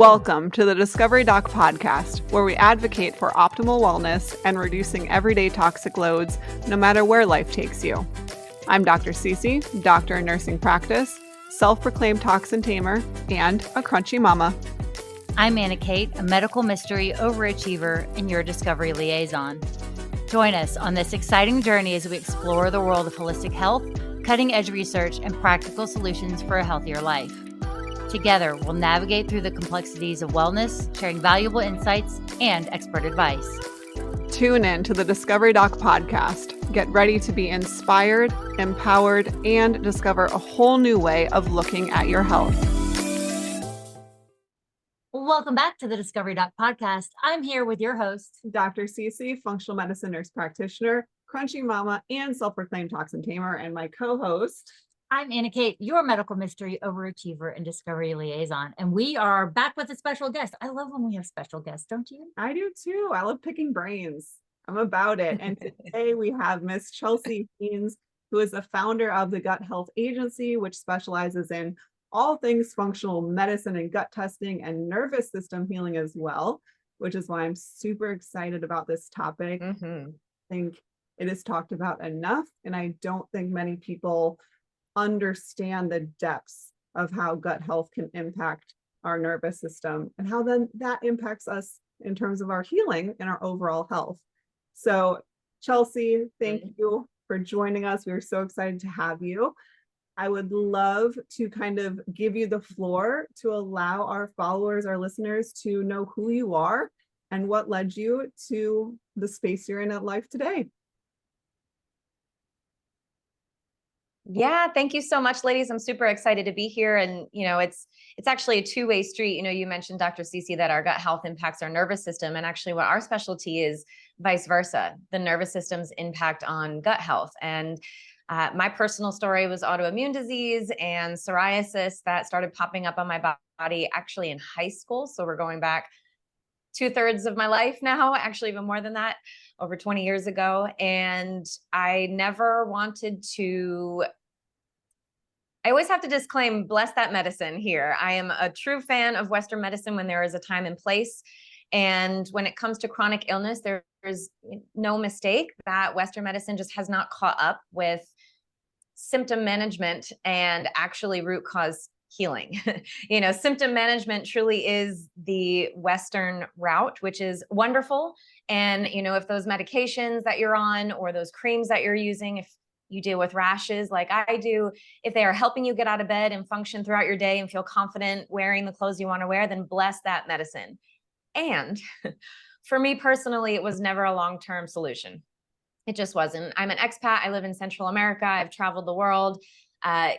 Welcome to the Discovery Doc podcast, where we advocate for optimal wellness and reducing everyday toxic loads, no matter where life takes you. I'm Dr. Cece, doctor in nursing practice, self-proclaimed toxin tamer, and a crunchy mama. I'm Anna Kate, a medical mystery overachiever and your discovery liaison. Join us on this exciting journey as we explore the world of holistic health, cutting-edge research, and practical solutions for a healthier life. Together, we'll navigate through the complexities of wellness, sharing valuable insights and expert advice. Tune in to the Discovery Doc podcast. Get ready to be inspired, empowered, and discover a whole new way of looking at your health. Welcome back to the Discovery Doc podcast. I'm here with your host, Dr. Cece, functional medicine nurse practitioner, crunchy mama, and self-proclaimed toxin tamer, and my co-host. I'm Anna Kate, your medical mystery overachiever and discovery liaison. And we are back with a special guest. I love when we have special guests, don't you? I do too. I love picking brains. I'm about it. And today we have Miss Chelsea Haynes, who is the founder of the Gut Health Agency, which specializes in all things functional medicine and gut testing and nervous system healing as well, which is why I'm super excited about this topic. I think it is talked about enough, and I don't think many people understand the depths of how gut health can impact our nervous system and how then that impacts us in terms of our healing and our overall health. So Chelsea, thank you for joining us. We're so excited to have you. I would love to kind of give you the floor to allow our followers, our listeners, to know who you are and what led you to the space you're in life today. Yeah, thank you so much, ladies. I'm super excited to be here. And, it's actually a two-way street. You mentioned, Dr. Cece, that our gut health impacts our nervous system. And actually what our specialty is vice versa, the nervous system's impact on gut health. And my personal story was autoimmune disease and psoriasis that started popping up on my body actually in high school. So we're going back 2/3 of my life now, actually even more than that, over 20 years ago. And I never wanted to, I always have to disclaim, bless that medicine here. I am a true fan of Western medicine when there is a time and place. And when it comes to chronic illness, there's no mistake that Western medicine just has not caught up with symptom management and actually root cause healing. Symptom management truly is the Western route, which is wonderful. And, if those medications that you're on or those creams that you're using, if you deal with rashes like I do, if they are helping you get out of bed and function throughout your day and feel confident wearing the clothes you want to wear, then bless that medicine. And for me personally, it was never a long-term solution. It just wasn't. I'm an expat. I live in Central America. I've traveled the world.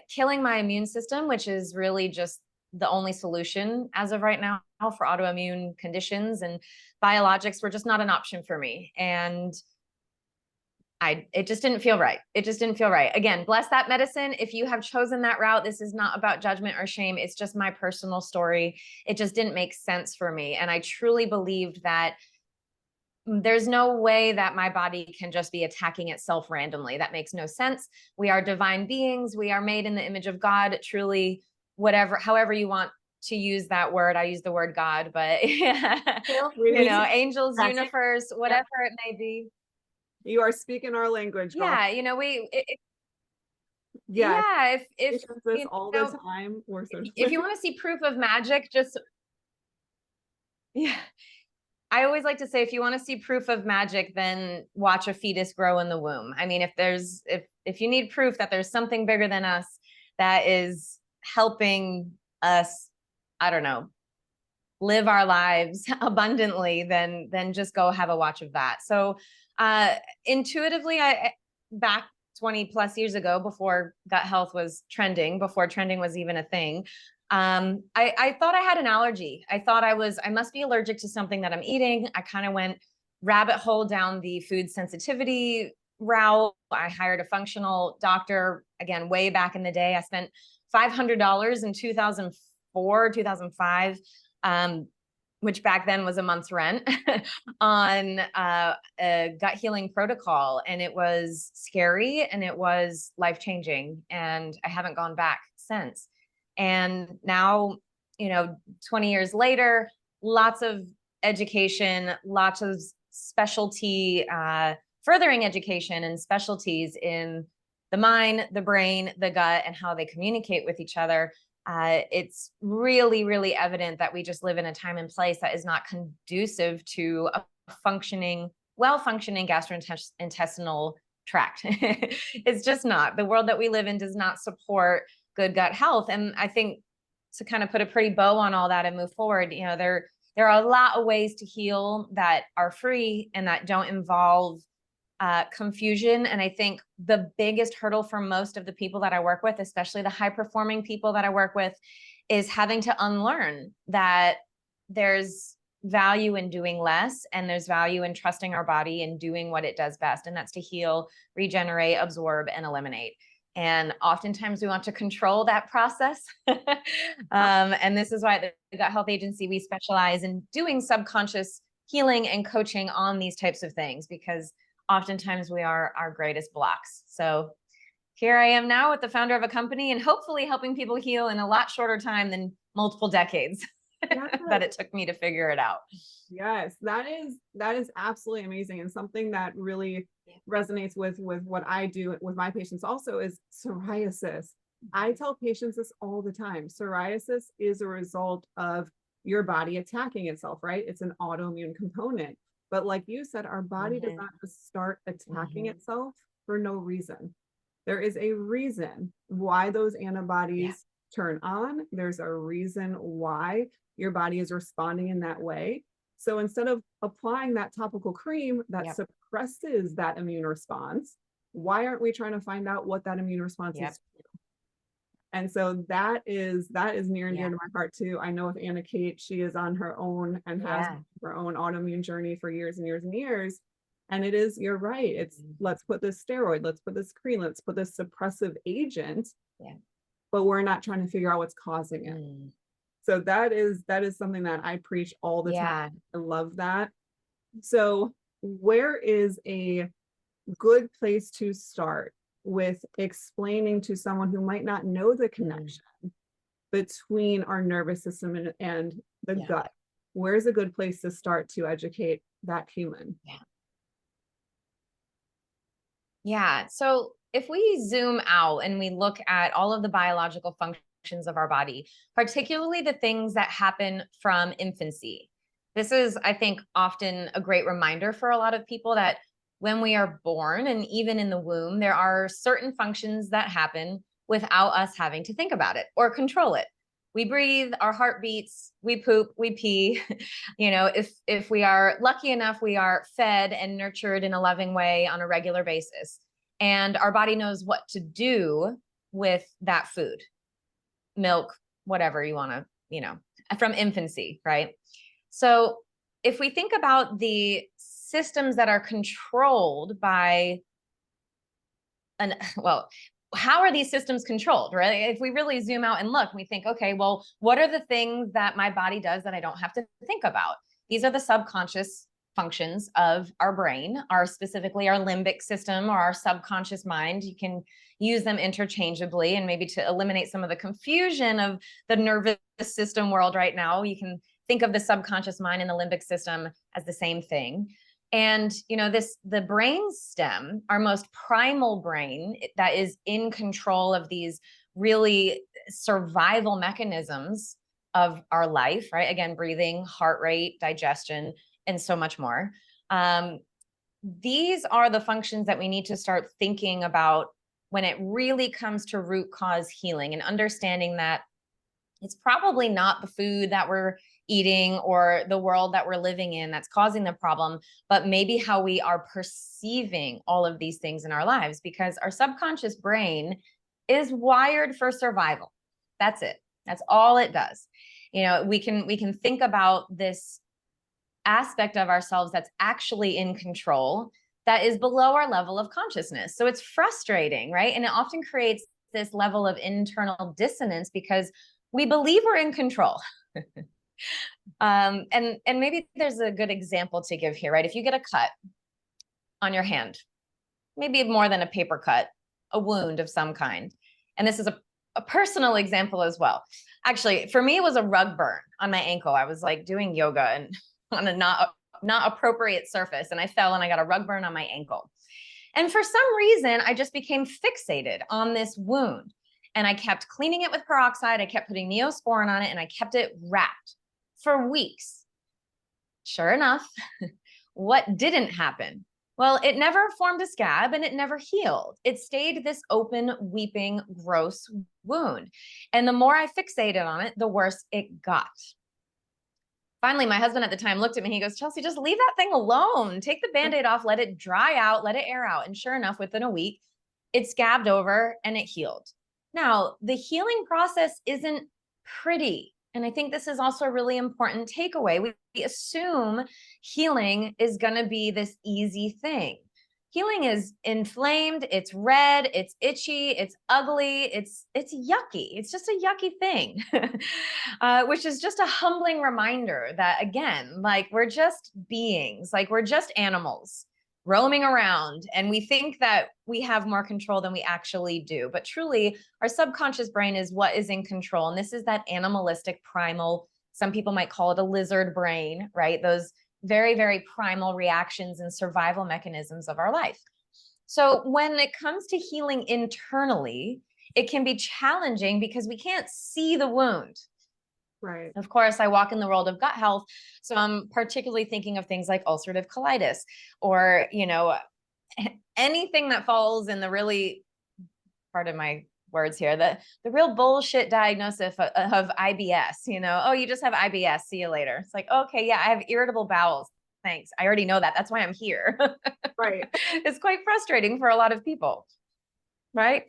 Killing my immune system, which is really just the only solution as of right now for autoimmune conditions, and biologics were just not an option for me. And it just didn't feel right. It just didn't feel right. Again, bless that medicine. If you have chosen that route, this is not about judgment or shame. It's just my personal story. It just didn't make sense for me. And I truly believed that there's no way that my body can just be attacking itself randomly. That makes no sense. We are divine beings. We are made in the image of God, truly, however you want to use that word. I use the word God, but angels, universe, whatever it may be. You are speaking our language, girl. Yeah, if this all the time, if you want to see proof of magic, I always like to say, if you want to see proof of magic, then watch a fetus grow in the womb. I mean, if you need proof that there's something bigger than us that is helping us, I don't know, live our lives abundantly, then just go have a watch of that. So intuitively, I back 20 plus years ago, before gut health was trending, before trending was even a thing, I thought I had an allergy. I thought I must be allergic to something that I'm eating. I kind of went rabbit hole down the food sensitivity route. I hired a functional doctor, again, way back in the day. I spent $500 in 2004, 2005, which back then was a month's rent, on a gut healing protocol. And it was scary and it was life-changing. And I haven't gone back since. And now 20 years later, lots of education, lots of specialty, furthering education and specialties in the mind, the brain, the gut, and how they communicate with each other. It's really, really evident that we just live in a time and place that is not conducive to a well-functioning gastrointestinal tract. It's just not. The world that we live in does not support good gut health. And I think, to kind of put a pretty bow on all that and move forward, there are a lot of ways to heal that are free and that don't involve confusion. And I think the biggest hurdle for most of the people that I work with, especially the high-performing people that I work with, is having to unlearn that there's value in doing less, and there's value in trusting our body and doing what it does best. And that's to heal, regenerate, absorb, and eliminate. And oftentimes we want to control that process. And this is why at the Gut Health Agency, we specialize in doing subconscious healing and coaching on these types of things, because oftentimes we are our greatest blocks. So here I am now with the founder of a company and hopefully helping people heal in a lot shorter time than multiple decades that it took me to figure it out. Yes, that is absolutely amazing, and something that really resonates with what I do with my patients also is psoriasis. I tell patients this all the time. Psoriasis is a result of your body attacking itself, right? It's an autoimmune component. But like you said, our body does not just start attacking itself for no reason. There is a reason why those antibodies turn on. There's a reason why your body is responding in that way. So instead of applying that topical cream that suppresses that immune response, why aren't we trying to find out what that immune response is? And so that is near and dear to my heart too. I know with Anna Kate, she is on her own and has her own autoimmune journey for years and years and years. And it is, you're right. It's let's put this steroid, let's put this cream, let's put this suppressive agent. But we're not trying to figure out what's causing it. So that is something that I preach all the time. I love that. So where is a good place to start with explaining to someone who might not know the connection between our nervous system and the gut? Where's a good place to start to educate that human? So if we zoom out and we look at all of the biological functions of our body, particularly the things that happen from infancy, this is, I think, often a great reminder for a lot of people that when we are born and even in the womb, there are certain functions that happen without us having to think about it or control it. We breathe, our heart beats, we poop, we pee. If we are lucky enough, we are fed and nurtured in a loving way on a regular basis. And our body knows what to do with that food, milk, whatever you want to, from infancy, right? So if we think about the systems that are controlled by how are these systems controlled, right? If we really zoom out and look, we think, okay, well, what are the things that my body does that I don't have to think about? These are the subconscious functions of our brain, specifically our limbic system or our subconscious mind. You can use them interchangeably, and maybe to eliminate some of the confusion of the nervous system world right now, you can think of the subconscious mind and the limbic system as the same thing. And, the brain stem, our most primal brain that is in control of these really survival mechanisms of our life, right? Again, breathing, heart rate, digestion, and so much more. These are the functions that we need to start thinking about when it really comes to root cause healing, and understanding that it's probably not the food that we're eating or the world that we're living in that's causing the problem, but maybe how we are perceiving all of these things in our lives, because our subconscious brain is wired for survival. That's it. That's all it does. We can think about this aspect of ourselves that's actually in control, that is below our level of consciousness. So it's frustrating, right? And it often creates this level of internal dissonance because we believe we're in control. And maybe there's a good example to give here, right? If you get a cut on your hand, maybe more than a paper cut, a wound of some kind, and this is a personal example as well. Actually, for me, it was a rug burn on my ankle. I was like doing yoga and on a not appropriate surface, and I fell and I got a rug burn on my ankle. And for some reason, I just became fixated on this wound. And I kept cleaning it with peroxide. I kept putting Neosporin on it, and I kept it wrapped for weeks. Sure enough, what didn't happen? Well, it never formed a scab and it never healed. It stayed this open, weeping, gross wound. And the more I fixated on it, the worse it got. Finally, my husband at the time looked at me. He goes, Chelsea, just leave that thing alone. Take the Band-Aid off, let it dry out, let it air out. And sure enough, within a week, it scabbed over and it healed. Now, the healing process isn't pretty. And I think this is also a really important takeaway. We assume healing is going to be this easy thing. Healing is inflamed, it's red, it's itchy, it's ugly, it's yucky. It's just a yucky thing, which is just a humbling reminder that, again, like we're just beings, like we're just animals roaming around, and we think that we have more control than we actually do. But truly, our subconscious brain is what is in control. And this is that animalistic, primal, some people might call it a lizard brain, right? Those very, very primal reactions and survival mechanisms of our life. So when it comes to healing internally, it can be challenging because we can't see the wound. Right. Of course, I walk in the world of gut health. So I'm particularly thinking of things like ulcerative colitis or, anything that falls in the really, pardon my words here, the real bullshit diagnosis of IBS, oh, you just have IBS, see you later. It's like, okay, yeah, I have irritable bowels. Thanks. I already know that. That's why I'm here. Right. It's quite frustrating for a lot of people, right?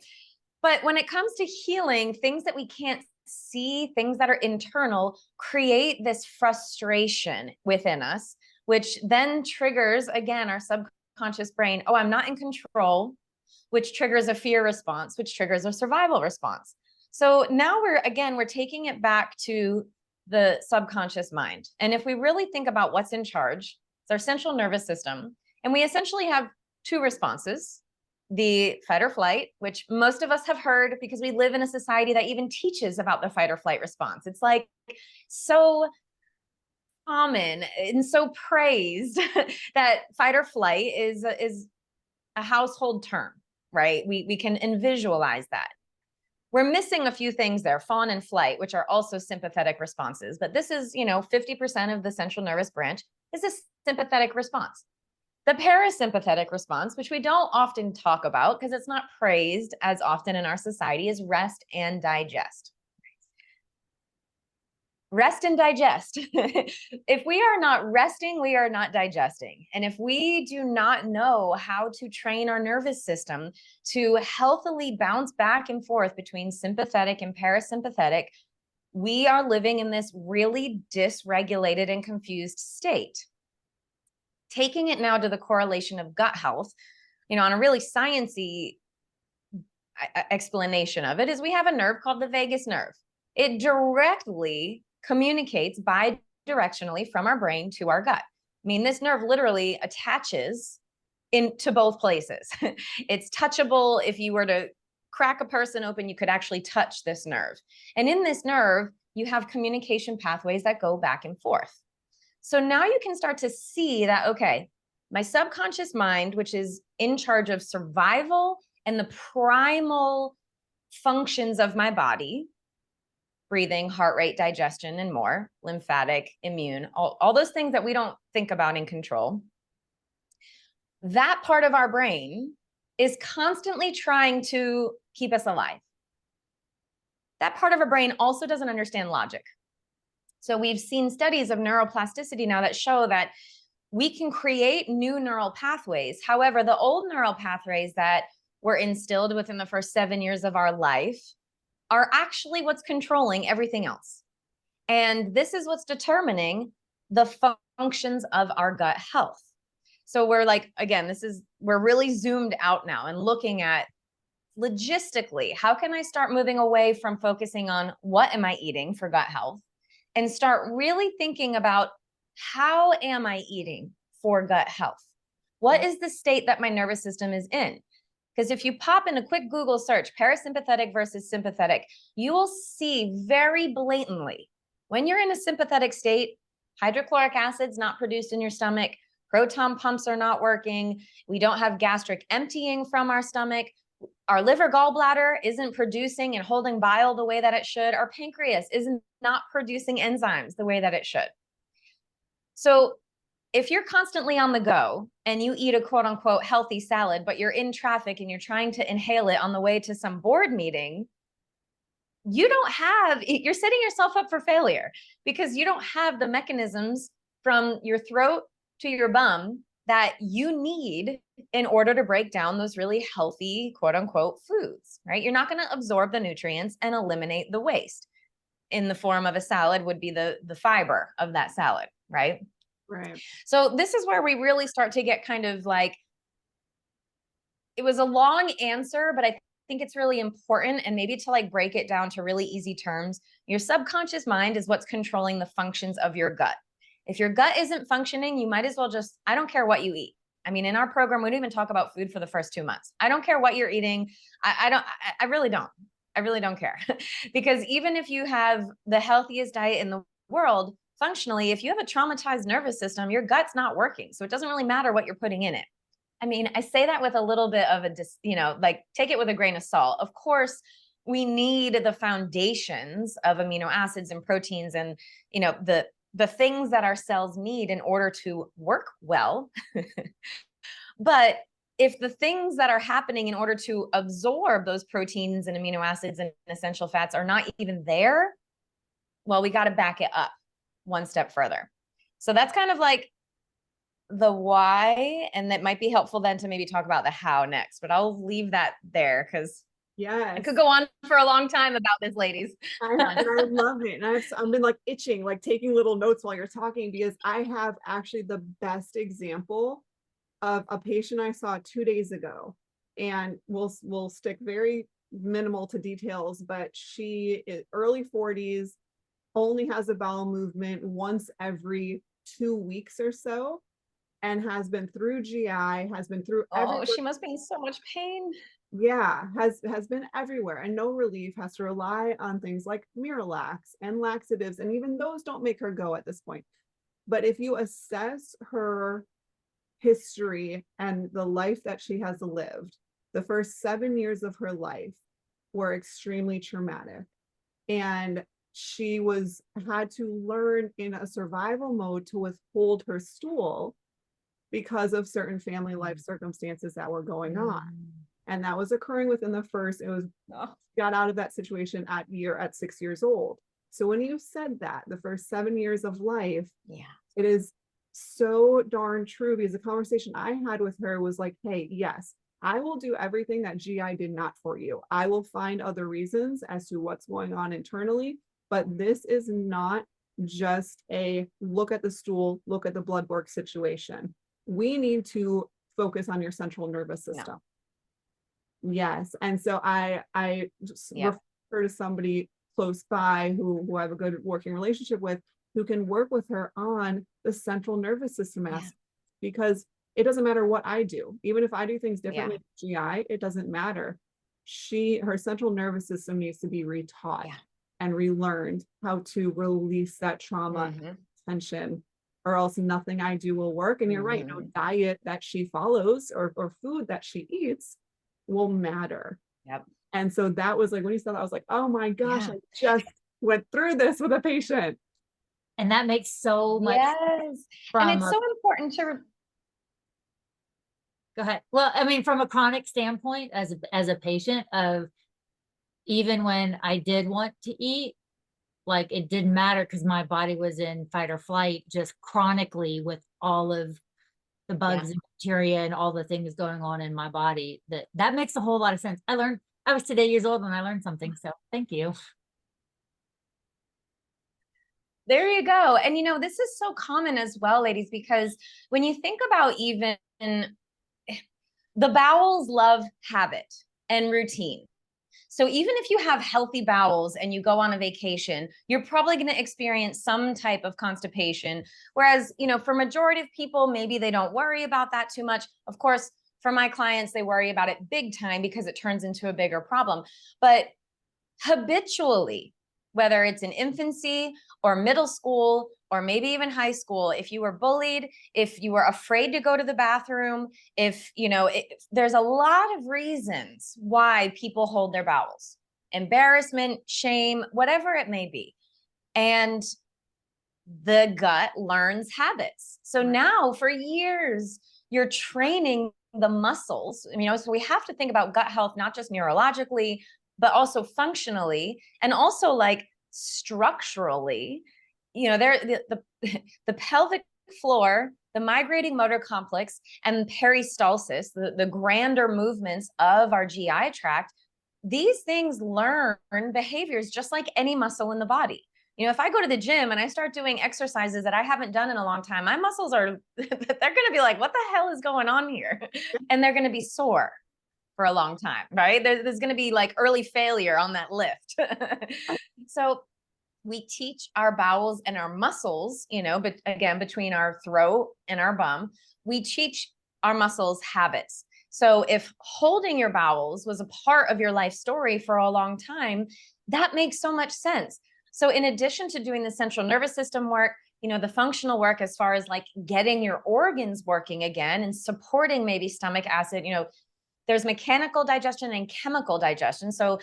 But when it comes to healing, things that we can't see, things that are internal, create this frustration within us, which then triggers, again, our subconscious brain. Oh, I'm not in control, which triggers a fear response, which triggers a survival response. So now we're taking it back to the subconscious mind. And if we really think about what's in charge, it's our central nervous system. And we essentially have two responses: the fight or flight, which most of us have heard because we live in a society that even teaches about the fight or flight response. It's like so common and so praised that fight or flight is a household term, right? We can visualize that. We're missing a few things there: fawn and flight, which are also sympathetic responses. But this is, 50% of the central nervous branch is a sympathetic response. The parasympathetic response, which we don't often talk about because it's not praised as often in our society, is rest and digest. Rest and digest. If we are not resting, we are not digesting. And if we do not know how to train our nervous system to healthily bounce back and forth between sympathetic and parasympathetic, we are living in this really dysregulated and confused state. Taking it now to the correlation of gut health, on a really sciencey explanation of it, is we have a nerve called the vagus nerve. It directly communicates bidirectionally from our brain to our gut. I mean, this nerve literally attaches into both places. It's touchable. If you were to crack a person open, you could actually touch this nerve. And in this nerve, you have communication pathways that go back and forth. So now you can start to see that, okay, my subconscious mind, which is in charge of survival and the primal functions of my body, breathing, heart rate, digestion, and more, lymphatic, immune, all those things that we don't think about in control. That part of our brain is constantly trying to keep us alive. That part of our brain also doesn't understand logic. So we've seen studies of neuroplasticity now that show that we can create new neural pathways. However, the old neural pathways that were instilled within the first 7 years of our life are actually what's controlling everything else. And this is what's determining the functions of our gut health. So we're like, again, we're really zoomed out now and looking at logistically, how can I start moving away from focusing on what am I eating for gut health and start really thinking about how am I eating for gut health? What is the state that my nervous system is in? Because if you pop in a quick Google search, parasympathetic versus sympathetic, you will see very blatantly when you're in a sympathetic state, hydrochloric acid's not produced in your stomach, proton pumps are not working, we don't have gastric emptying from our stomach, our liver gallbladder isn't producing and holding bile the way that it should, our pancreas isn't not producing enzymes the way that it should. So if you're constantly on the go and you eat a quote unquote healthy salad, but you're in traffic and you're trying to inhale it on the way to some board meeting, you're setting yourself up for failure because you don't have the mechanisms from your throat to your bum that you need in order to break down those really healthy quote unquote foods, right? You're not going to absorb the nutrients and eliminate the waste. In the form of a salad would be the fiber of that salad, right? Right. So this is where we really start to get kind of like, it was a long answer, but I think it's really important, and maybe to like break it down to really easy terms. Your subconscious mind is what's controlling the functions of your gut. If your gut isn't functioning, you might as well just, I don't care what you eat. I mean, in our program, we don't even talk about food for the first 2 months. I don't care what you're eating. I really don't. I really don't care. Because even if you have the healthiest diet in the world, functionally, if you have a traumatized nervous system, your gut's not working. So it doesn't really matter what you're putting in it. I mean, I say that with a little bit of like take it with a grain of salt. Of course, we need the foundations of amino acids and proteins and, the things that our cells need in order to work well. But if the things that are happening in order to absorb those proteins and amino acids and essential fats are not even there, well, we got to back it up one step further. So that's kind of like the why, and that might be helpful then to maybe talk about the how next, but I'll leave that there because I could go on for a long time about this, ladies. I love it. And I've been like itching, like taking little notes while you're talking, because I have actually the best example of a patient I saw 2 days ago, and we'll stick very minimal to details, but she is early 40s, only has a bowel movement once every 2 weeks or so, and has been through GI, has been through She must be in so much pain. Yeah, has been everywhere and no relief, has to rely on things like Miralax and laxatives, and even those don't make her go at this point. But if you assess her history and the life that she has lived, the first 7 years of her life were extremely traumatic, and she had to learn in a survival mode to withhold her stool because of certain family life circumstances that were going on. And that was occurring within got out of that situation at 6 years old. So when you said that, the first 7 years of life, it is so darn true, because the conversation I had with her was like, hey, yes, I will do everything that GI did not for you. I will find other reasons as to what's going on internally, but this is not just a look at the stool, look at the blood work situation. We need to focus on your central nervous system. Yes. And so I just refer to somebody close by who I have a good working relationship with, who can work with her on the central nervous system aspect, because it doesn't matter what I do. Even if I do things differently with GI, it doesn't matter. Her central nervous system needs to be retaught and relearned how to release that trauma and tension, or else nothing I do will work. And you're right, no diet that she follows or food that she eats will matter. And so that was like, when you said that, I was like, oh my gosh, I just went through this with a patient. And that makes so much sense. And it's so important to go ahead. Well, I mean, from a chronic standpoint, as a patient, of even when I did want to eat, like it didn't matter because my body was in fight or flight, just chronically, with all of the bugs and bacteria and all the things going on in my body. That makes a whole lot of sense. I was today years old when I learned something. So thank you. There you go. And this is so common as well, ladies, because when you think about even the bowels love habit and routine. So even if you have healthy bowels and you go on a vacation, you're probably going to experience some type of constipation. Whereas, for majority of people, maybe they don't worry about that too much. Of course, For my clients, they worry about it big time because it turns into a bigger problem. But habitually, whether it's in infancy or middle school or maybe even high school, if you were bullied, if you were afraid to go to the bathroom, if, there's a lot of reasons why people hold their bowels, embarrassment, shame, whatever it may be. And the gut learns habits. So now for years, you're training the muscles, so we have to think about gut health, not just neurologically, but also functionally, and also like structurally. The pelvic floor, the migrating motor complex, and peristalsis, the grander movements of our GI tract, these things learn behaviors just like any muscle in the body. If I go to the gym and I start doing exercises that I haven't done in a long time, my muscles they're going to be like, what the hell is going on here? And they're going to be sore for a long time, right? There's going to be like early failure on that lift. So we teach our bowels and our muscles, but again, between our throat and our bum, we teach our muscles habits. So if holding your bowels was a part of your life story for a long time, that makes so much sense. So in addition to doing the central nervous system work, the functional work as far as like getting your organs working again and supporting maybe stomach acid, there's mechanical digestion and chemical digestion. So,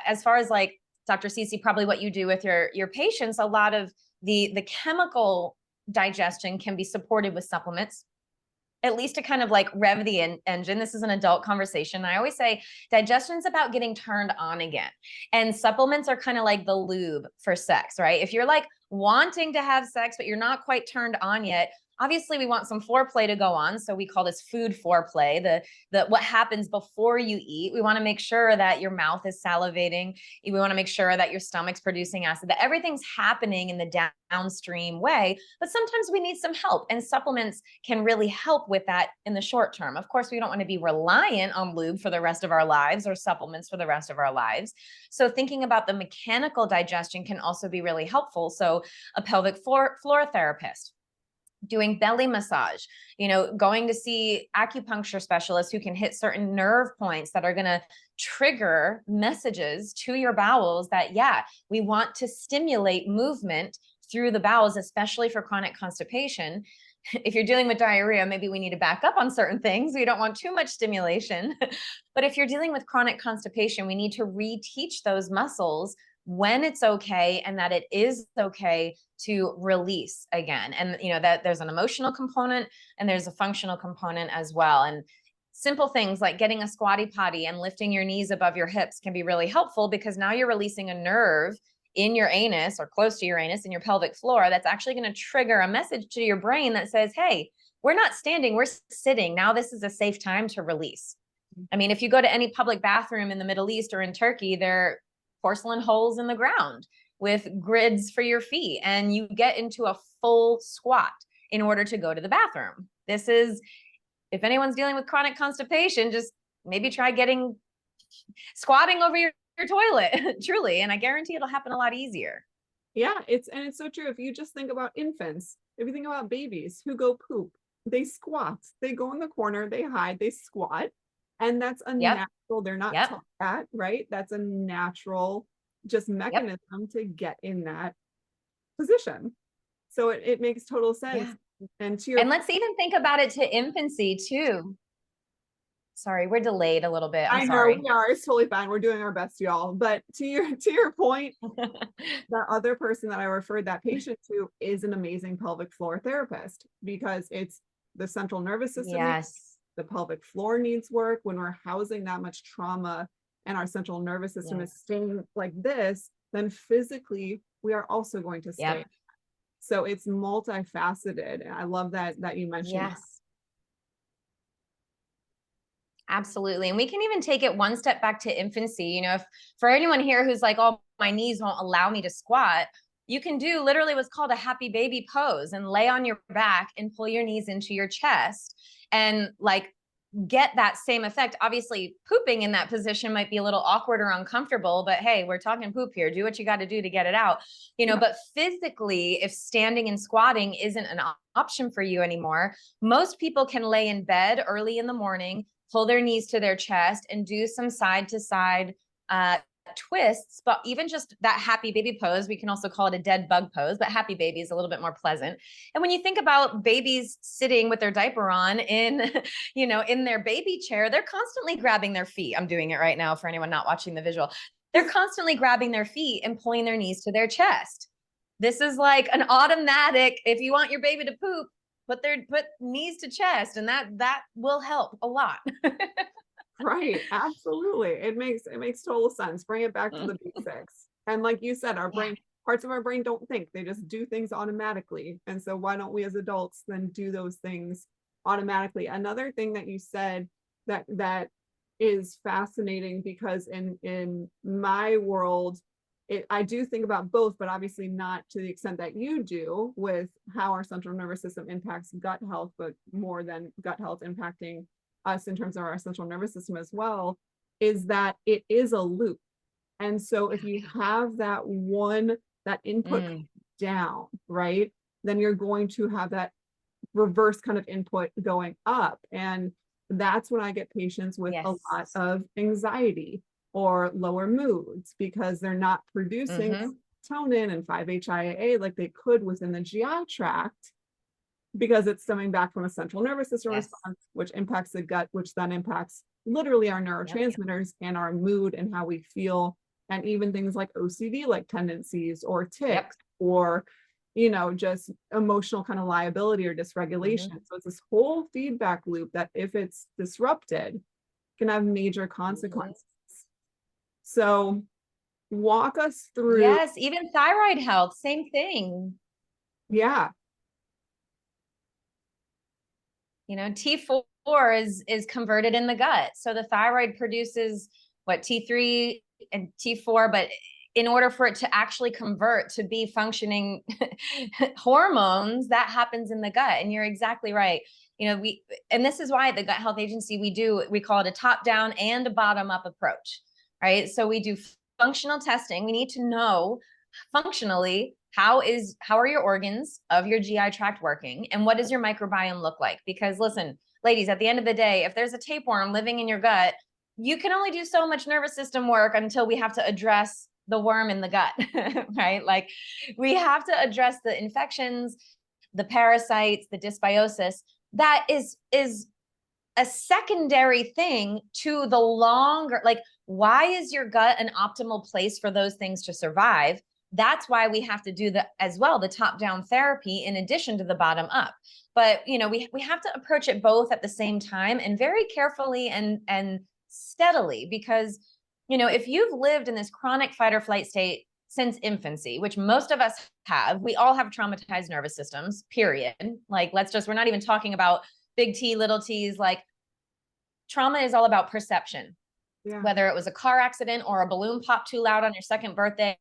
as far as like Dr. Cece, probably what you do with your patients, a lot of the chemical digestion can be supported with supplements, at least to kind of like rev the engine. This is an adult conversation. I always say digestion is about getting turned on again. And supplements are kind of like the lube for sex, right? If you're like wanting to have sex, but you're not quite turned on yet, obviously we want some foreplay to go on. So we call this food foreplay, the what happens before you eat. We want to make sure that your mouth is salivating. We want to make sure that your stomach's producing acid, that everything's happening in the downstream way. But sometimes we need some help, and supplements can really help with that in the short term. Of course, we don't want to be reliant on lube for the rest of our lives or supplements for the rest of our lives. So thinking about the mechanical digestion can also be really helpful. So a pelvic floor therapist, doing belly massage, going to see acupuncture specialists who can hit certain nerve points that are going to trigger messages to your bowels that, we want to stimulate movement through the bowels, especially for chronic constipation. If you're dealing with diarrhea, maybe we need to back up on certain things. We don't want too much stimulation. But if you're dealing with chronic constipation, we need to reteach those muscles when it's okay, and that it is okay to release again. And, that there's an emotional component and there's a functional component as well. And simple things like getting a squatty potty and lifting your knees above your hips can be really helpful, because now you're releasing a nerve in your anus or close to your anus in your pelvic floor that's actually going to trigger a message to your brain that says, hey, we're not standing, we're sitting. Now this is a safe time to release. I mean, if you go to any public bathroom in the Middle East or in Turkey, they're porcelain holes in the ground with grids for your feet, and you get into a full squat in order to go to the bathroom. This is, if anyone's dealing with chronic constipation, just maybe try squatting over your toilet, truly. And I guarantee it'll happen a lot easier. Yeah, it's so true. If you just think about infants, if you think about babies who go poop, they squat, they go in the corner, they hide, they squat. And that's a natural, they're not taught that, right? That's a natural just mechanism to get in that position. So it makes total sense. And let's even think about it to infancy too. Sorry, we're delayed a little bit. I'm sorry. I know we are. It's totally fine. We're doing our best, y'all. But to your point, that other person that I referred that patient to is an amazing pelvic floor therapist, because it's the central nervous system. The pelvic floor needs work. When we're housing that much trauma and our central nervous system is staying like this, then physically we are also going to stay. So it's multifaceted. And I love that you mentioned that. Absolutely. And we can even take it one step back to infancy. If for anyone here who's like, oh, my knees won't allow me to squat, you can do literally what's called a happy baby pose and lay on your back and pull your knees into your chest and like get that same effect. Obviously, pooping in that position might be a little awkward or uncomfortable, but hey, we're talking poop here. Do what you got to do to get it out. But physically, if standing and squatting isn't an option for you anymore, most people can lay in bed early in the morning, pull their knees to their chest and do some side to side twists, but even just that happy baby pose, we can also call it a dead bug pose, but happy baby is a little bit more pleasant. And when you think about babies sitting with their diaper on in, in their baby chair, they're constantly grabbing their feet. I'm doing it right now for anyone not watching the visual. They're constantly grabbing their feet and pulling their knees to their chest. This is like an automatic, if you want your baby to poop, put knees to chest, and that will help a lot. Right. Absolutely. It makes total sense. Bring it back to the basics. And like you said, our brain, parts of our brain don't think, they just do things automatically. And so why don't we as adults then do those things automatically? Another thing that you said that is fascinating, because in my world, I do think about both, but obviously not to the extent that you do with how our central nervous system impacts gut health, but more than gut health impacting us in terms of our central nervous system as well, is that it is a loop. And so if you have that input down, right, then you're going to have that reverse kind of input going up. And that's when I get patients with a lot of anxiety or lower moods, because they're not producing serotonin and 5-HIAA like they could within the GI tract, because it's stemming back from a central nervous system response, which impacts the gut, which then impacts literally our neurotransmitters and our mood and how we feel, and even things like OCD like tendencies or tics or just emotional kind of liability or dysregulation. So it's this whole feedback loop that, if it's disrupted, can have major consequences. So walk us through. Yes, even thyroid health, same thing. Yeah. T4 is converted in the gut. So the thyroid produces T3 and T4, but in order for it to actually convert to be functioning hormones, that happens in the gut. And you're exactly right. And this is why at the Gut Health Agency, we call it a top down and a bottom up approach, right? So we do functional testing. We need to know functionally, how are your organs of your GI tract working, and what does your microbiome look like? Because listen, ladies, at the end of the day, if there's a tapeworm living in your gut, you can only do so much nervous system work until we have to address the worm in the gut, right? Like, we have to address the infections, the parasites, the dysbiosis. That is a secondary thing to the longer, like, why is your gut an optimal place for those things to survive? That's why we have to do the top-down therapy in addition to the bottom-up. But we have to approach it both at the same time, and very carefully and steadily, because if you've lived in this chronic fight or flight state since infancy, which most of us have, we all have traumatized nervous systems, period. Like, we're not even talking about big T, little T's. Like, trauma is all about perception. Yeah. Whether it was a car accident or a balloon popped too loud on your second birthday,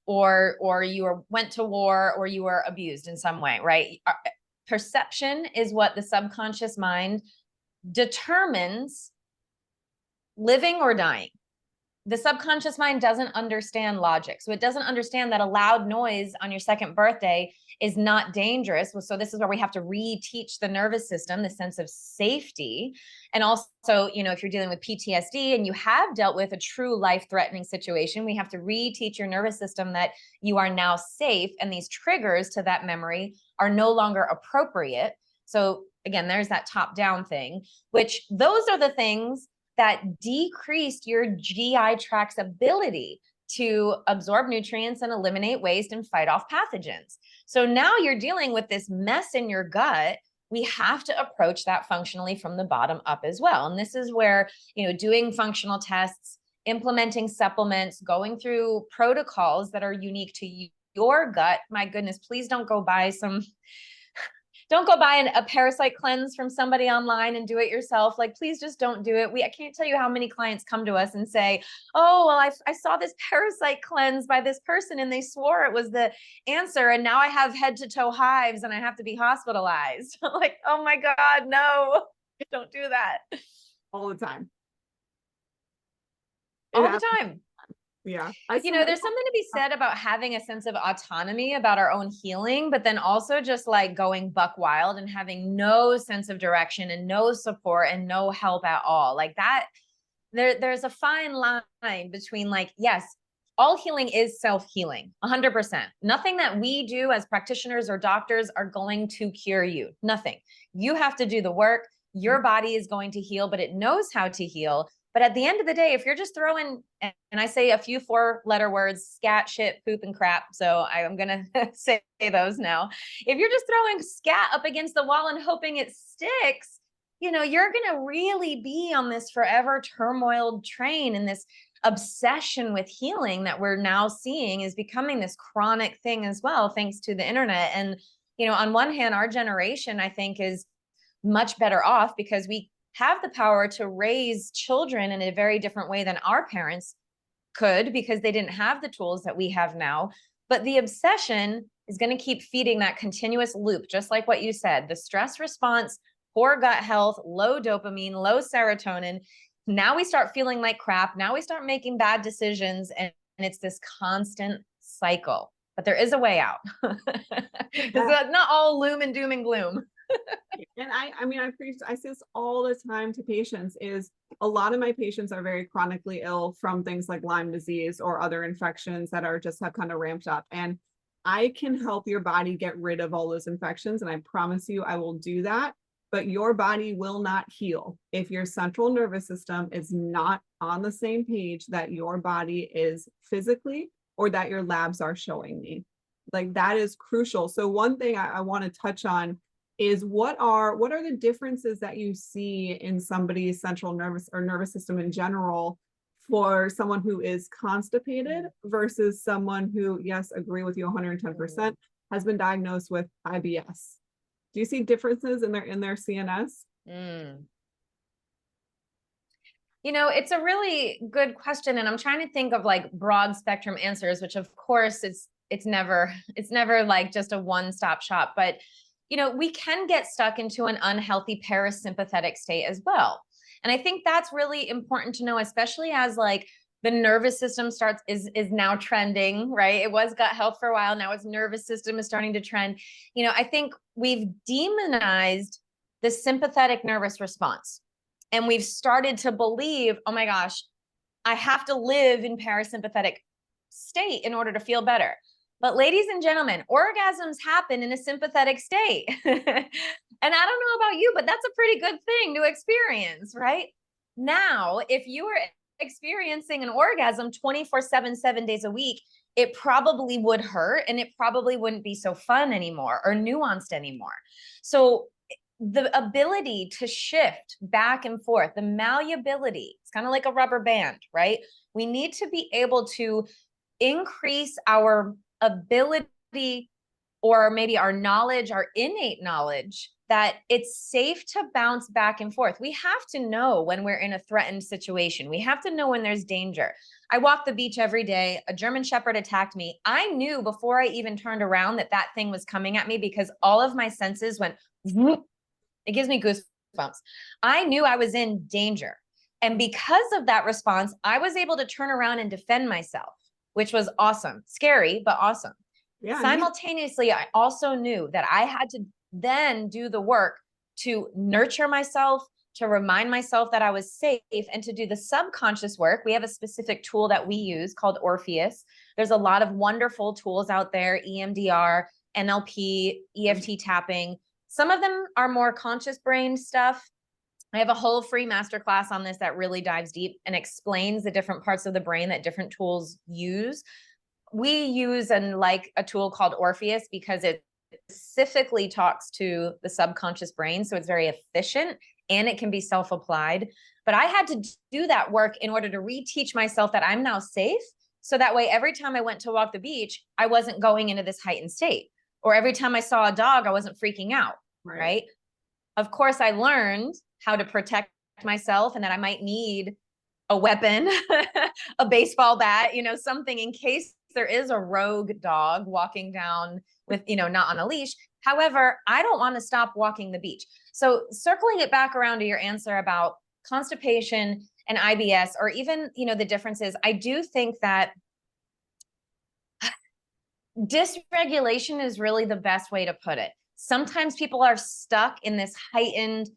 or you went to war, or you were abused in some way, right? Perception is what the subconscious mind determines living or dying. The subconscious mind doesn't understand logic. So it doesn't understand that a loud noise on your second birthday is not dangerous. So this is where we have to reteach the nervous system the sense of safety. And also, if you're dealing with PTSD and you have dealt with a true life-threatening situation, we have to reteach your nervous system that you are now safe, and these triggers to that memory are no longer appropriate. So again, there's that top-down thing, which those are the things that decreased your GI tract's ability to absorb nutrients and eliminate waste and fight off pathogens. So now you're dealing with this mess in your gut. We have to approach that functionally from the bottom up as well. And this is where, doing functional tests, implementing supplements, going through protocols that are unique to your gut. My goodness, please don't go buy a parasite cleanse from somebody online and do it yourself. Like, please just don't do it. I can't tell you how many clients come to us and say, oh, well, I saw this parasite cleanse by this person and they swore it was the answer. And now I have head to toe hives and I have to be hospitalized. Like, oh my God, no, don't do that. All the time. All the time. Yeah. There's something to be said about having a sense of autonomy about our own healing, but then also just like going buck wild and having no sense of direction and no support and no help at all. Like that, there's a fine line between like, yes, all healing is self-healing, 100%. Nothing that we do as practitioners or doctors are going to cure you. Nothing. You have to do the work. Your body is going to heal, but it knows how to heal. But at the end of the day, if you're just throwing, and I say a few 4-letter words, scat, shit, poop, and crap. So I'm going to say those now. If you're just throwing scat up against the wall and hoping it sticks, you're going to really be on this forever turmoiled train, and this obsession with healing that we're now seeing is becoming this chronic thing as well, thanks to the internet. And, on one hand, our generation, I think, is much better off because we have the power to raise children in a very different way than our parents could, because they didn't have the tools that we have now. But the obsession is going to keep feeding that continuous loop, just like what you said, the stress response, poor gut health, low dopamine, low serotonin. Now we start feeling like crap. Now we start making bad decisions, and it's this constant cycle. But there is a way out. It's not all loom and doom and gloom. And I see this all the time to patients. Is a lot of my patients are very chronically ill from things like Lyme disease or other infections that have kind of ramped up. And I can help your body get rid of all those infections. And I promise you, I will do that. But your body will not heal if your central nervous system is not on the same page that your body is physically, or that your labs are showing me. Like, that is crucial. So one thing I want to touch on is what are the differences that you see in somebody's central nervous or nervous system in general for someone who is constipated versus someone who, yes, agree with you 110%, has been diagnosed with IBS. Do you see differences in their CNS? It's a really good question. And I'm trying to think of like broad spectrum answers, which of course it's never like just a one-stop shop, but we can get stuck into an unhealthy parasympathetic state as well. And I think that's really important to know, especially as like the nervous system is now trending, right? It was gut health for a while. Now its nervous system is starting to trend. I think we've demonized the sympathetic nervous response. And we've started to believe, oh my gosh, I have to live in parasympathetic state in order to feel better. But ladies and gentlemen, orgasms happen in a sympathetic state. And I don't know about you, but that's a pretty good thing to experience, right? Now, if you were experiencing an orgasm 24/7, 7 days a week, it probably would hurt, and it probably wouldn't be so fun anymore or nuanced anymore. So the ability to shift back and forth, the malleability, it's kind of like a rubber band, right? We need to be able to increase our ability, or maybe our knowledge, our innate knowledge, that it's safe to bounce back and forth. We have to know when we're in a threatened situation. We have to know when there's danger. I walk the beach every day. A German Shepherd attacked me. I knew before I even turned around that thing was coming at me, because all of my senses went, whoop. It gives me goosebumps. I knew I was in danger. And because of that response, I was able to turn around and defend myself, which was awesome. Scary, but awesome. Yeah. Simultaneously, I also knew that I had to then do the work to nurture myself, to remind myself that I was safe, and to do the subconscious work. We have a specific tool that we use called Orpheus. There's a lot of wonderful tools out there, EMDR, NLP, EFT tapping. Some of them are more conscious brain stuff. I have a whole free masterclass on this that really dives deep and explains the different parts of the brain that different tools use. We use a tool called Orpheus because it specifically talks to the subconscious brain. So it's very efficient and it can be self-applied. But I had to do that work in order to reteach myself that I'm now safe. So that way, every time I went to walk the beach, I wasn't going into this heightened state. Or every time I saw a dog, I wasn't freaking out. Right? Of course, I learned how to protect myself, and that I might need a weapon, a baseball bat, something in case there is a rogue dog walking down with, not on a leash. However, I don't want to stop walking the beach. So circling it back around to your answer about constipation and IBS, or even, the differences, I do think that Dysregulation is really the best way to put it. Sometimes people are stuck in this heightened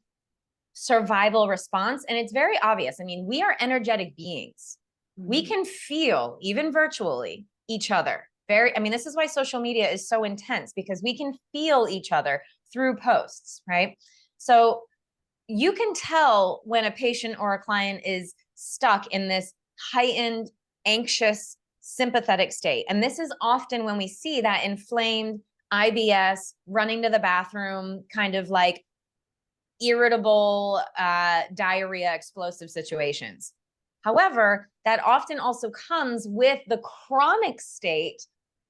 survival response, and it's very obvious. I mean, we are energetic beings. We can feel, even virtually, each other. I mean, this is why social media is so intense, because we can feel each other through posts, right? So you can tell when a patient or a client is stuck in this heightened, anxious, sympathetic state. And this is often when we see that inflamed IBS, running to the bathroom, kind of like irritable diarrhea, explosive situations. However, that often also comes with the chronic state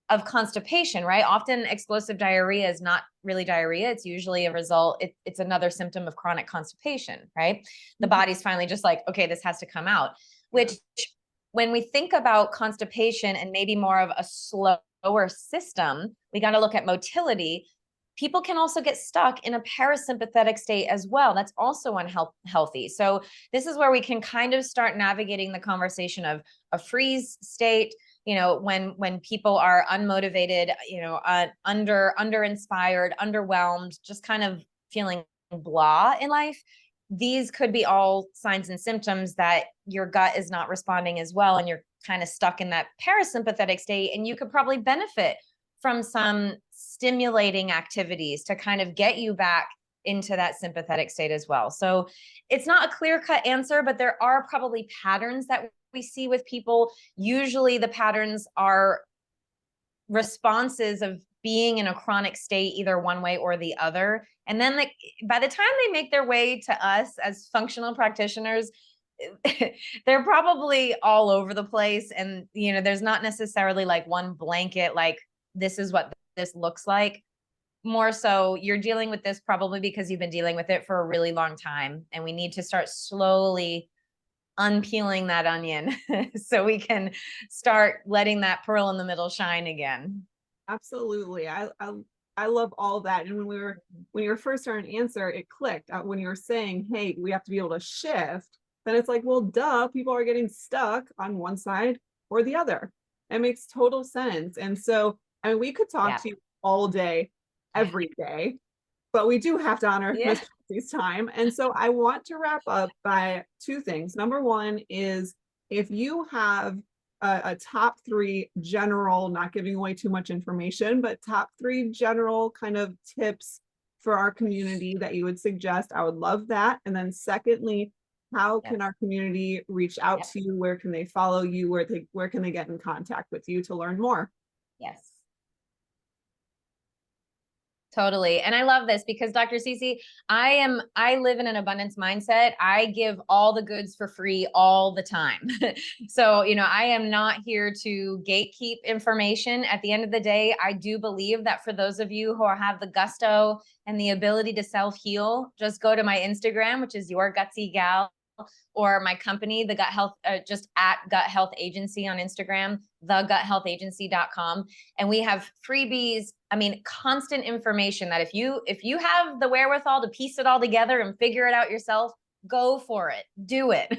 of constipation, right? Often explosive diarrhea is not really diarrhea. It's usually a result, it's another symptom of chronic constipation, right? The body's finally just like, okay, this has to come out, which when we think about constipation and maybe more of a slower system, we got to look at motility. People can also get stuck in a parasympathetic state as well. That's also unhealthy. So this is where we can kind of start navigating the conversation of a freeze state, you know, when people are unmotivated, you know, under inspired, underwhelmed, just kind of feeling blah in life. These could be all signs and symptoms that your gut is not responding as well, and you're kind of stuck in that parasympathetic state, and you could probably benefit from some stimulating activities to kind of get you back into that sympathetic state as well. So it's not a clear-cut answer, but there are probably patterns that we see with people. Usually the patterns are responses of being in a chronic state, either one way or the other. And then by the time they make their way to us as functional practitioners, they're probably all over the place. And, you know, there's not necessarily like one blanket, like this is what this looks like. More so, you're dealing with this probably because you've been dealing with it for a really long time. And we need to start slowly unpeeling that onion so we can start letting that pearl in the middle shine again. Absolutely. I love all that. And when you were first starting to answer, it clicked out when you were saying, hey, we have to be able to shift. Then it's like, well, duh, people are getting stuck on one side or the other. It makes total sense. And so, I mean, we could talk to you all day, every day, but we do have to honor Miss Chelsea's time. And so I want to wrap up by two things. Number one is, if you have a top three general, not giving away too much information, but top three general kind of tips for our community that you would suggest, I would love that. And then secondly, how can our community reach out to you? Where can they follow you? Where can they get in contact with you to learn more? Yes. Totally. And I love this because Dr. Cece, I live in an abundance mindset. I give all the goods for free all the time. So, you know, I am not here to gatekeep information. At the end of the day, I do believe that for those of you who have the gusto and the ability to self-heal, just go to my Instagram, which is Your Gutsy Gal, or my company, the Gut Health, just at Gut Health Agency on Instagram, theguthealthagency.com. And we have freebies. I mean, constant information that if you have the wherewithal to piece it all together and figure it out yourself, go for it, do it,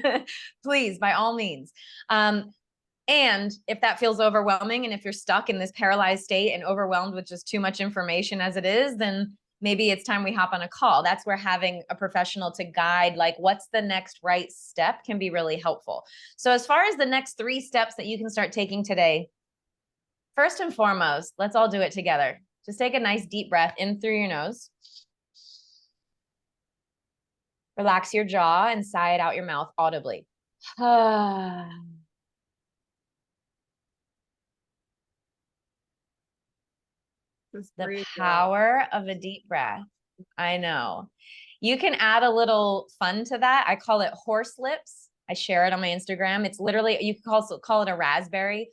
please, by all means. And if that feels overwhelming, and if you're stuck in this paralyzed state and overwhelmed with just too much information as it is, then maybe it's time we hop on a call. That's where having a professional to guide, like, what's the next right step, can be really helpful. So as far as the next 3 steps that you can start taking today, first and foremost, let's all do it together. Just take a nice deep breath in through your nose. Relax your jaw and sigh it out your mouth audibly. The power of a deep breath. I know. You can add a little fun to that. I call it horse lips. I share it on my Instagram. It's literally, you can also call it a raspberry.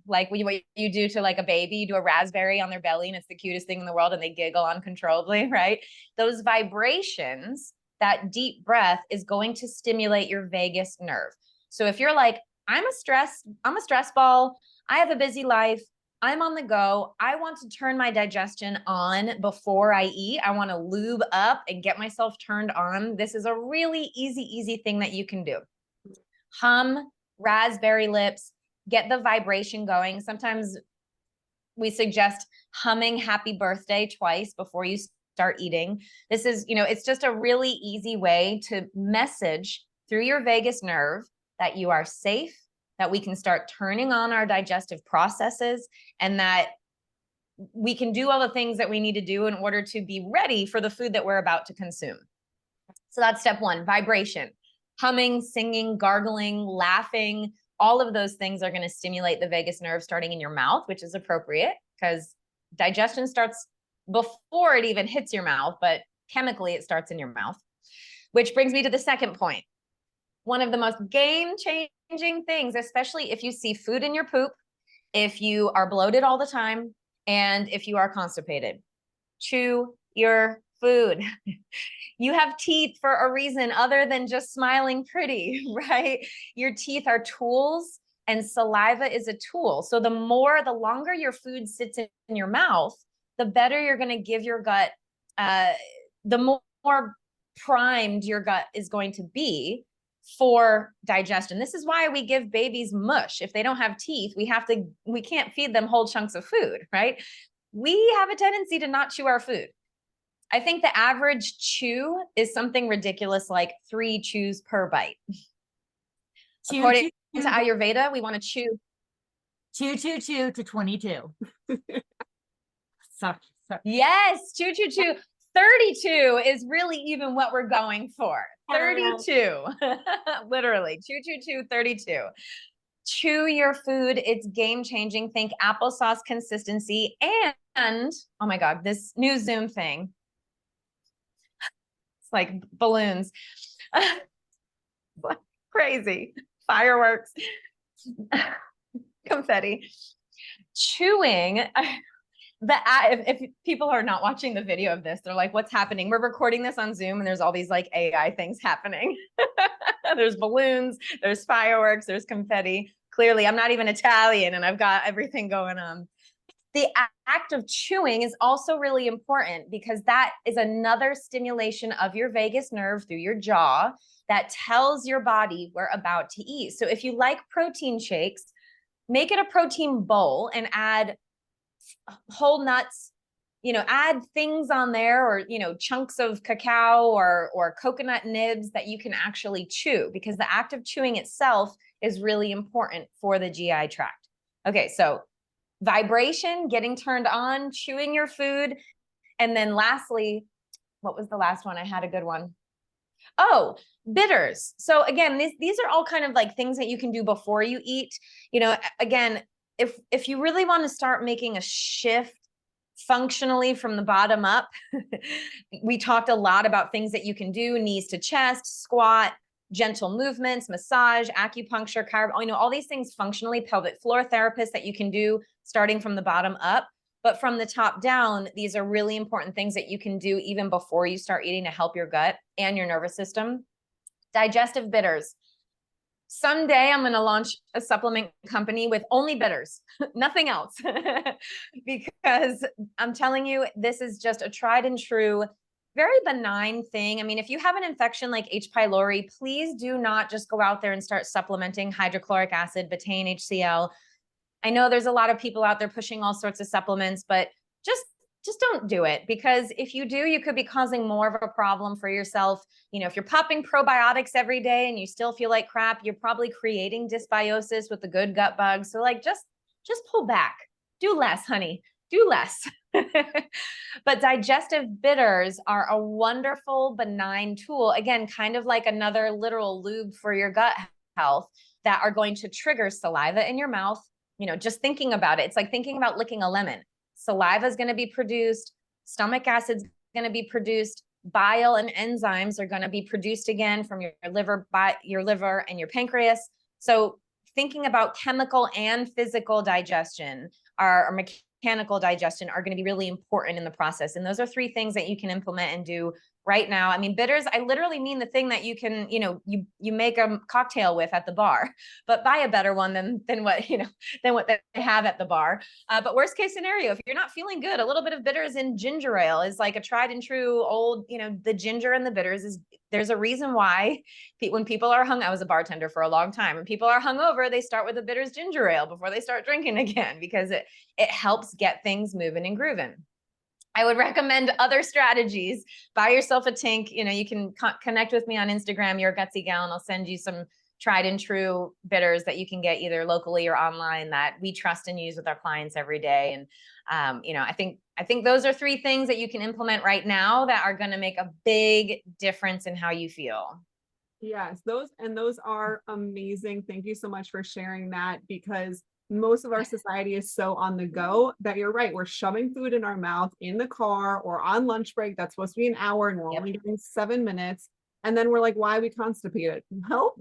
Like what you do to like a baby, you do a raspberry on their belly and it's the cutest thing in the world and they giggle uncontrollably, right? Those vibrations, that deep breath is going to stimulate your vagus nerve. So if you're like, I'm a stress ball, I have a busy life, I'm on the go, I want to turn my digestion on before I eat, I want to lube up and get myself turned on, this is a really easy thing that you can do. Hum Raspberry Lips, get the vibration going. Sometimes we suggest humming happy birthday twice before you start eating. This is, it's just a really easy way to message through your vagus nerve that you are safe, that we can start turning on our digestive processes, and that we can do all the things that we need to do in order to be ready for the food that we're about to consume. So that's step one, vibration. Humming, singing, gargling, laughing, all of those things are going to stimulate the vagus nerve starting in your mouth, which is appropriate because digestion starts before it even hits your mouth, but chemically it starts in your mouth. Which brings me to the second point. One of the most game-changing things, especially if you see food in your poop, if you are bloated all the time, and if you are constipated, chew your food. You have teeth for a reason other than just smiling pretty, right? Your teeth are tools, and saliva is a tool. So the longer your food sits in your mouth, the better you're going to give your gut, the more primed your gut is going to be for digestion. This is why we give babies mush. If they don't have teeth, we can't feed them whole chunks of food, right? We have a tendency to not chew our food. I think the average chew is something ridiculous like 3 chews per bite. According to Ayurveda, we want to chew 2 to 22. Sorry. Yes, chew. 32 is really even what we're going for. 32, literally, chew, 32. Chew your food. It's game changing. Think applesauce consistency. And oh my God, this new Zoom thing. It's like balloons. Crazy. Fireworks. Confetti. Chewing. If people are not watching the video of this, they're like, what's happening? We're recording this on Zoom and there's all these like AI things happening. There's balloons, there's fireworks, there's confetti. Clearly, I'm not even Italian and I've got everything going on. The act of chewing is also really important because that is another stimulation of your vagus nerve through your jaw that tells your body we're about to eat. So if you like protein shakes, make it a protein bowl and add whole nuts, add things on there, or, chunks of cacao or coconut nibs that you can actually chew, because the act of chewing itself is really important for the GI tract. Okay, so vibration, getting turned on, chewing your food. And then lastly, what was the last one? I had a good one. Oh, bitters. So again, these are all kind of like things that you can do before you eat. Again, if you really want to start making a shift functionally from the bottom up, we talked a lot about things that you can do: knees to chest, squat, gentle movements, massage, acupuncture, all these things functionally, pelvic floor therapists that you can do starting from the bottom up. But from the top down, these are really important things that you can do even before you start eating to help your gut and your nervous system. Digestive bitters. Someday I'm going to launch a supplement company with only bitters, nothing else, because I'm telling you, this is just a tried and true, very benign thing. I mean, if you have an infection like H. pylori, please do not just go out there and start supplementing hydrochloric acid, betaine, HCl. I know there's a lot of people out there pushing all sorts of supplements, but just don't do it, because if you do, you could be causing more of a problem for yourself. If you're popping probiotics every day and you still feel like crap, you're probably creating dysbiosis with the good gut bugs. So like, just pull back, do less, honey, do less. But digestive bitters are a wonderful, benign tool. Again, kind of like another literal lube for your gut health that are going to trigger saliva in your mouth. Just thinking about it, it's like thinking about licking a lemon. Saliva is going to be produced, stomach acid is going to be produced, bile and enzymes are going to be produced again from your liver and your pancreas. So thinking about chemical and physical digestion or mechanical digestion are going to be really important in the process. And those are 3 things that you can implement and do right now. I mean, bitters, I literally mean the thing that you can, you make a cocktail with at the bar, but buy a better one than what they have at the bar. But worst case scenario, if you're not feeling good, a little bit of bitters in ginger ale is like a tried and true old, the ginger and the bitters there's a reason why when people are I was a bartender for a long time. When people are hungover, they start with a bitters ginger ale before they start drinking again, because it helps get things moving and grooving. I would recommend other strategies. Buy yourself a tank. You can connect with me on Instagram, Your Gutsy Gal, and I'll send you some tried and true bitters that you can get either locally or online that we trust and use with our clients every day. And I think those are 3 things that you can implement right now that are going to make a big difference in how you feel. Yes, those are amazing. Thank you so much for sharing that, because most of our society is so on the go that you're right. We're shoving food in our mouth in the car or on lunch break. That's supposed to be an hour and we're only doing 7 minutes. And then we're like, why are we constipated? Well,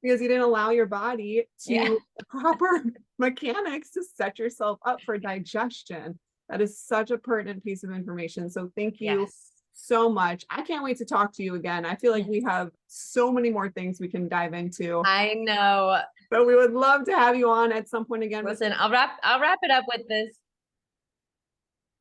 because you didn't allow your body to proper mechanics to set yourself up for digestion. That is such a pertinent piece of information. So thank you so much. I can't wait to talk to you again. I feel like we have so many more things we can dive into. I know. But we would love to have you on at some point again. Listen, I'll wrap it up with this.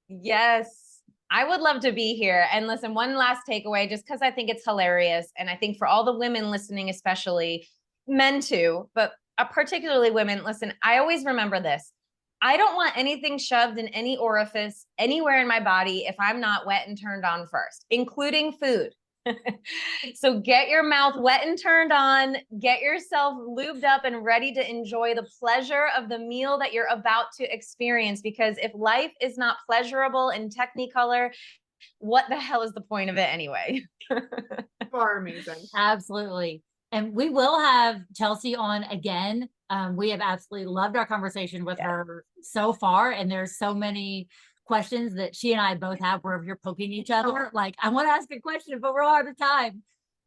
Yes, I would love to be here. And listen, one last takeaway, just because I think it's hilarious. And I think for all the women listening, especially men too, but particularly women, listen, I always remember this. I don't want anything shoved in any orifice anywhere in my body if I'm not wet and turned on first, including food. So get your mouth wet and turned on, get yourself lubed up and ready to enjoy the pleasure of the meal that you're about to experience. Because if life is not pleasurable in Technicolor, what the hell is the point of it anyway? Far amazing. Absolutely. And we will have Chelsea on again. We have absolutely loved our conversation with her so far. And there's so many questions that she and I both have where you're poking each other. Like, I want to ask a question, but we're all out of time.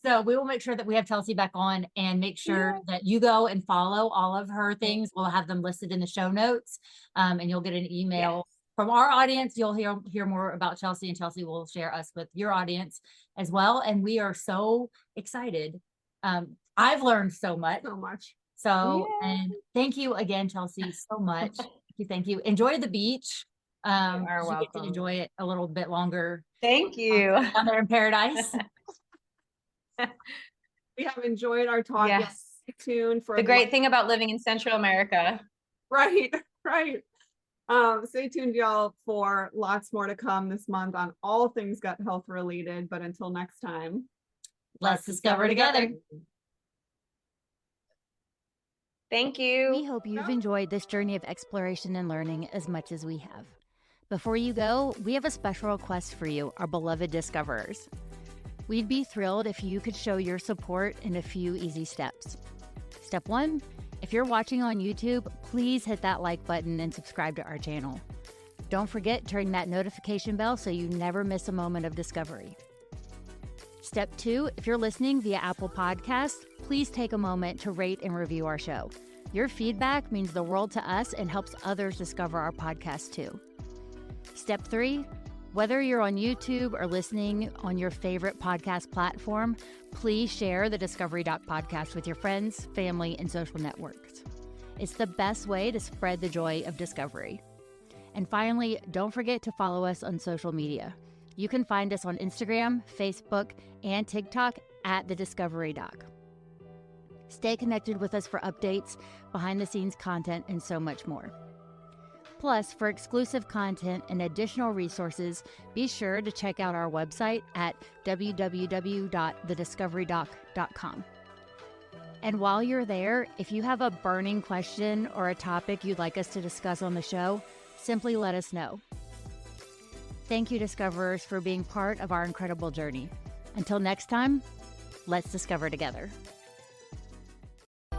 So we will make sure that we have Chelsea back on and make sure that you go and follow all of her things. We'll have them listed in the show notes. And you'll get an email from our audience. You'll hear more about Chelsea, and Chelsea will share us with your audience as well. And we are so excited. I've learned so much. So, and thank you again, Chelsea, so much. Thank you. Enjoy the beach. You are welcome. Get to enjoy it a little bit longer. Thank you. Down there in paradise. We have enjoyed our talk. Yes. Stay tuned for the great thing about living in Central America. Right. Stay tuned, y'all, for lots more to come this month on all things gut health related. But until next time, let's discover together. Thank you. We hope you've enjoyed this journey of exploration and learning as much as we have. Before you go, we have a special request for you, our beloved discoverers. We'd be thrilled if you could show your support in a few easy steps. Step 1, if you're watching on YouTube, please hit that like button and subscribe to our channel. Don't forget to ring that notification bell so you never miss a moment of discovery. Step 2, if you're listening via Apple Podcasts, please take a moment to rate and review our show. Your feedback means the world to us and helps others discover our podcast too. Step 3, whether you're on YouTube or listening on your favorite podcast platform, please share the Discovery Doc podcast with your friends, family, and social networks. It's the best way to spread the joy of discovery. And finally, don't forget to follow us on social media. You can find us on Instagram, Facebook, and TikTok at The Discovery Doc. Stay connected with us for updates, behind-the-scenes content, and so much more. Plus, for exclusive content and additional resources, be sure to check out our website at www.thediscoverydoc.com. And while you're there, if you have a burning question or a topic you'd like us to discuss on the show, simply let us know. Thank you, Discoverers, for being part of our incredible journey. Until next time, let's discover together.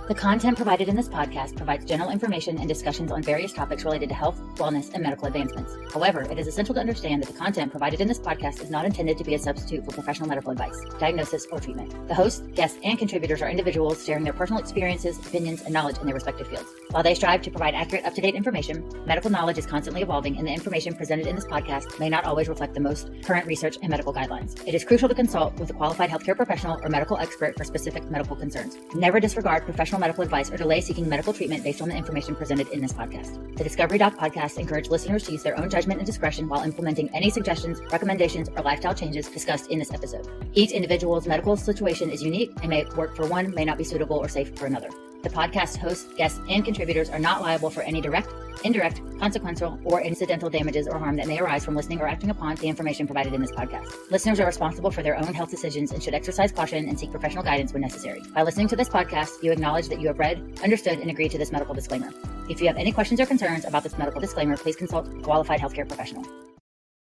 The content provided in this podcast provides general information and discussions on various topics related to health, wellness, and medical advancements. However, it is essential to understand that the content provided in this podcast is not intended to be a substitute for professional medical advice, diagnosis, or treatment. The hosts, guests, and contributors are individuals sharing their personal experiences, opinions, and knowledge in their respective fields. While they strive to provide accurate, up-to-date information, medical knowledge is constantly evolving, and the information presented in this podcast may not always reflect the most current research and medical guidelines. It is crucial to consult with a qualified healthcare professional or medical expert for specific medical concerns. Never disregard professional medical advice or delay seeking medical treatment based on the information presented in this podcast. The Discovery Doc podcast encourages listeners to use their own judgment and discretion while implementing any suggestions, recommendations, or lifestyle changes discussed in this episode. Each individual's medical situation is unique and may work for one, may not be suitable or safe for another. The podcast hosts, guests, and contributors are not liable for any direct, indirect, consequential, or incidental damages or harm that may arise from listening or acting upon the information provided in this podcast. Listeners are responsible for their own health decisions and should exercise caution and seek professional guidance when necessary. By listening to this podcast, you acknowledge that you have read, understood, and agreed to this medical disclaimer. If you have any questions or concerns about this medical disclaimer, please consult a qualified healthcare professional.